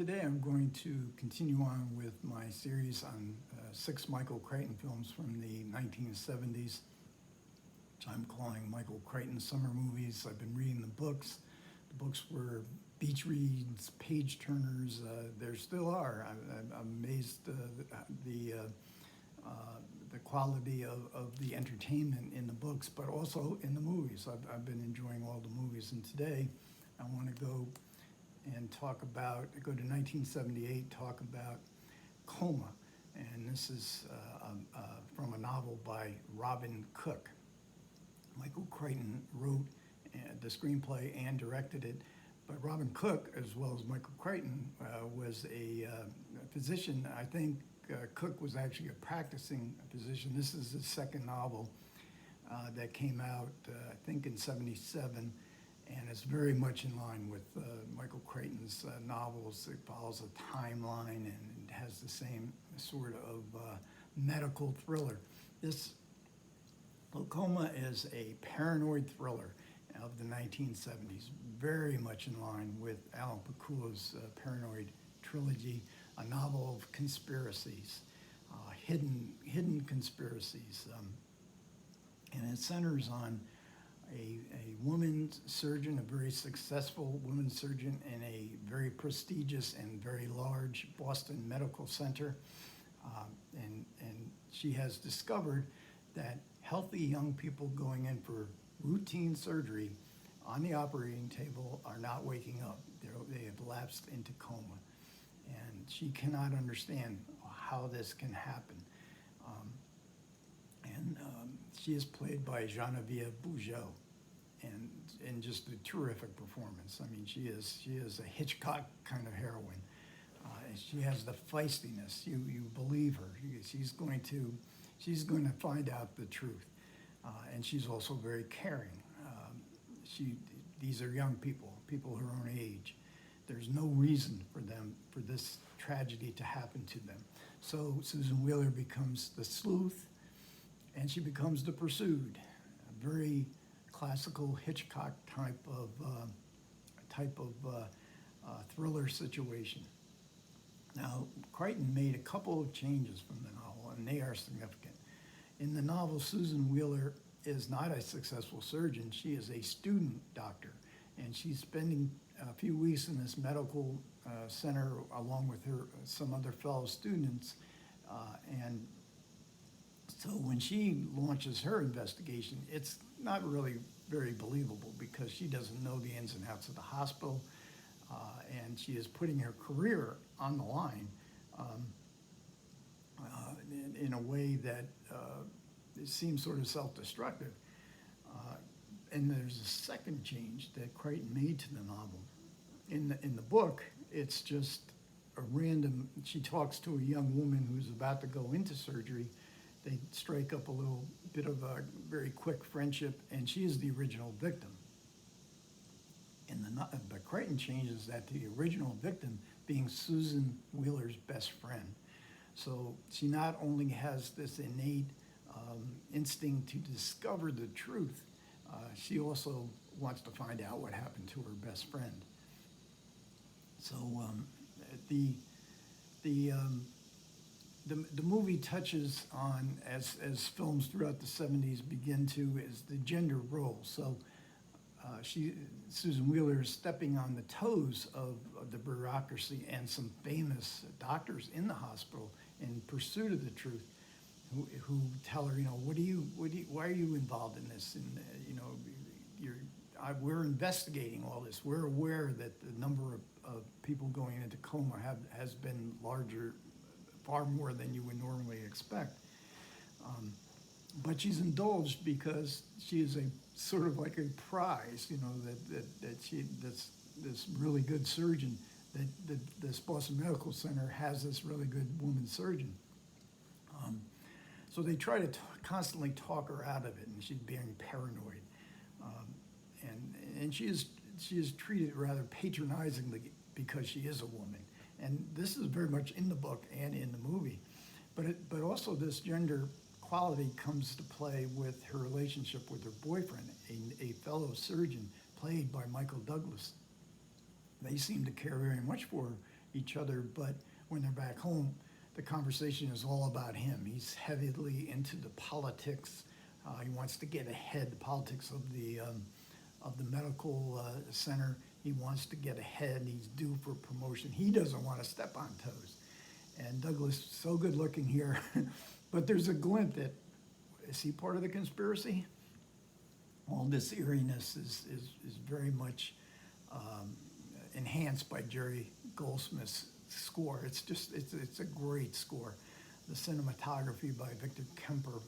Today I'm going to continue on with my series on 6 Michael Crichton films from the 1970s, which I'm calling Michael Crichton Summer Movies. I've been reading the books. The books were beach reads, page turners. There still are. I'm amazed the quality of the entertainment in the books, but also in the movies. I've been enjoying all the movies, and today I want to go to 1978, talk about Coma. And this is from a novel by Robin Cook. Michael Crichton wrote the screenplay and directed it, but Robin Cook, as well as Michael Crichton, was a physician. I think Cook was actually a practicing physician. This is the second novel that came out, I think, in '77. And it's very much in line with Michael Crichton's novels. It follows a timeline and it has the same sort of medical thriller. This Coma is a paranoid thriller of the 1970s, very much in line with Alan Pakula's Paranoid trilogy, a novel of conspiracies, hidden conspiracies. And it centers on a woman surgeon, a very successful woman surgeon in a very prestigious and very large Boston medical center. And she has discovered that healthy young people going in for routine surgery on the operating table are not waking up. They have lapsed into coma. And she cannot understand how this can happen. She is played by Genevieve Bujold, and just a terrific performance. I mean, she is a Hitchcock kind of heroine. And she has the feistiness. You believe her. She's going to find out the truth, and she's also very caring. These are young people her own age. There's no reason for this tragedy to happen to them. So Susan Wheeler becomes the sleuth, and she becomes the pursued. A very classical Hitchcock type of thriller situation. Now, Crichton made a couple of changes from the novel, and they are significant. In the novel, Susan Wheeler is not a successful surgeon. She is a student doctor, and she's spending a few weeks in this medical center along with some other fellow students, and so when she launches her investigation, it's not really very believable because she doesn't know the ins and outs of the hospital, and she is putting her career on the line in a way that it seems sort of self-destructive. And there's a second change that Crichton made to the novel. In the book, it's just a random. She talks to a young woman who's about to go into surgery. They strike up a little bit of a very quick friendship, and she is the original victim. But Crichton changes that to the original victim being Susan Wheeler's best friend. So she not only has this innate instinct to discover the truth, she also wants to find out what happened to her best friend. So the movie touches on, as films throughout the 70s begin to, is the gender role. So Susan Wheeler is stepping on the toes of the bureaucracy and some famous doctors in the hospital in pursuit of the truth, who tell her, why are you involved in this? And we're investigating all this. We're aware that the number of people going into coma has been larger, far more than you would normally expect. But she's indulged because she is a sort of like a prize, that's this really good surgeon, that this Boston Medical Center has this really good woman surgeon. So they try to constantly talk her out of it, and she's being paranoid. And she is treated rather patronizingly because she is a woman. And this is very much in the book and in the movie. But also this gender quality comes to play with her relationship with her boyfriend, a fellow surgeon played by Michael Douglas. They seem to care very much for her, each other, but when they're back home, the conversation is all about him. He's heavily into the politics. He wants to get ahead, the politics of the medical center. He wants to get ahead. He's due for promotion. He doesn't want to step on toes. And Douglas, so good looking here, but there's a glint that, is he part of the conspiracy? All this eeriness is very much enhanced by Jerry Goldsmith's score. It's a great score. The cinematography by Victor Kemper,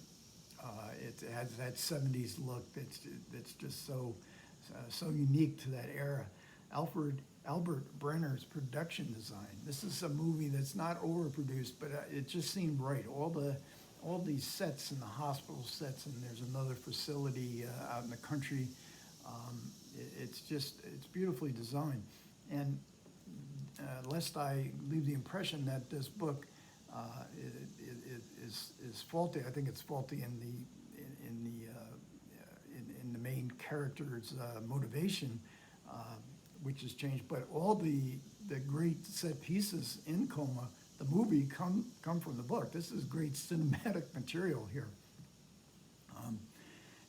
it has that 70s look that's just so unique to that era. Albert Brenner's production design. This is a movie that's not overproduced, but it just seemed right. All these sets in the hospital sets, and there's another facility out in the country. It's beautifully designed. And lest I leave the impression that this book is faulty, I think it's faulty in the main character's motivation, which has changed. But all the great set pieces in Coma, the movie, come from the book. This is great cinematic material here.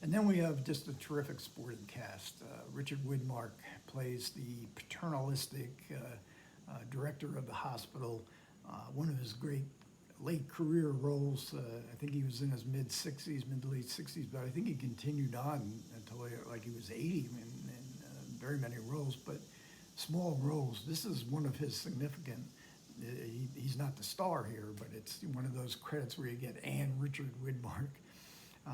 And then we have just a terrific supporting cast. Richard Widmark plays the paternalistic director of the hospital. One of his great late career roles. I think he was in his mid to late 60s, but I think he continued on until like he was 80 in very many roles, but small roles. This is one of his significant, he's not the star here, but it's one of those credits where you get Richard Widmark.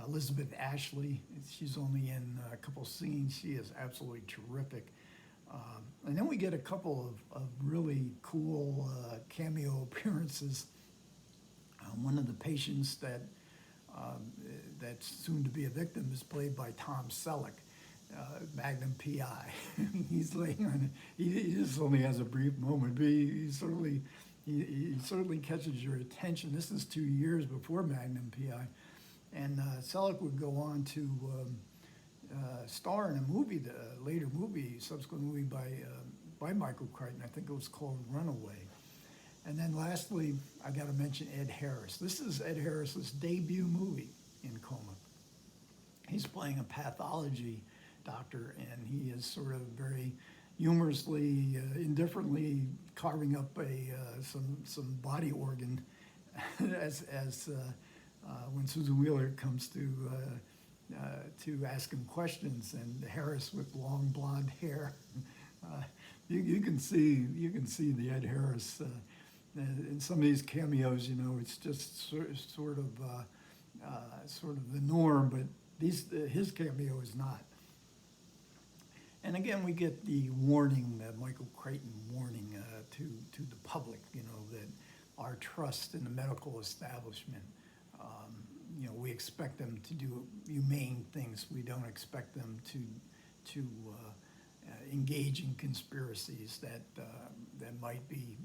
Elizabeth Ashley, she's only in a couple scenes. She is absolutely terrific. And then we get a couple of really cool cameo appearances. One of the patients that's soon to be a victim is played by Tom Selleck, Magnum PI. He's laying on. He just only has a brief moment, but he certainly catches your attention. This is 2 years before Magnum PI, and Selleck would go on to star in a movie, subsequent movie by Michael Crichton. I think it was called Runaway. And then lastly, I got to mention Ed Harris. This is Ed Harris's debut movie in Coma. He's playing a pathology doctor, and he is sort of very humorously, indifferently carving up some body organ as when Susan Wheeler comes to ask him questions, and Harris with long blonde hair. You can see the Ed Harris in some of these cameos. You know, it's just sort of the norm, but his cameo is not. And again, we get the warning, Michael Crichton warning to the public, you know, that our trust in the medical establishment, you know, we expect them to do humane things. We don't expect them to engage in conspiracies that might be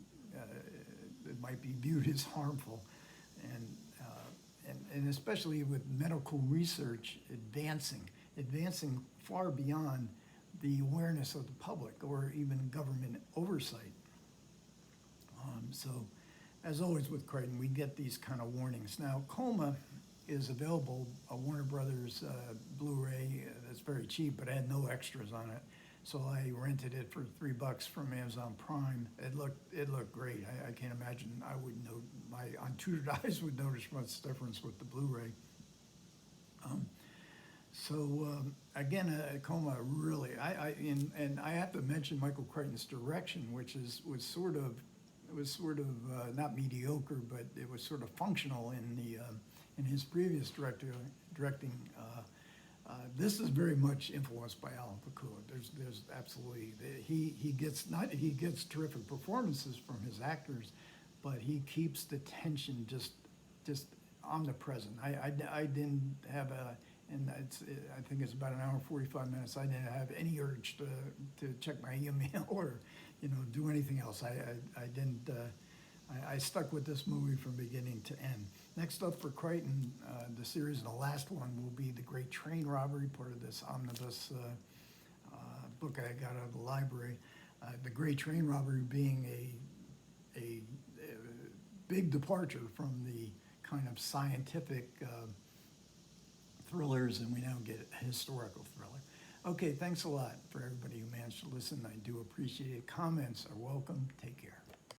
viewed as harmful, and especially with medical research advancing far beyond the awareness of the public or even government oversight. So, as always with Crichton, we get these kind of warnings. Now, Coma is available, a Warner Brothers Blu-ray that's very cheap, but had no extras on it. So I rented it for $3 from Amazon Prime. It looked great. I can't imagine I would know, my untutored eyes would notice much difference with the Blu-ray. Again, Coma really, and I have to mention Michael Crichton's direction, which was sort of not mediocre, but it was sort of functional in his previous directing. This is very much influenced by Alan Pakula. There's absolutely, he gets terrific performances from his actors, but he keeps the tension just omnipresent. I didn't have I think it's about an hour and 45 minutes. I didn't have any urge to check my email or, you know, do anything else. I didn't. I stuck with this movie from beginning to end. Next up for Crichton, the series, and the last one will be The Great Train Robbery, part of this omnibus book I got out of the library. The Great Train Robbery being big departure from the kind of scientific thrillers, and we now get a historical thriller. Okay, thanks a lot for everybody who managed to listen. I do appreciate it. Comments are welcome. Take care.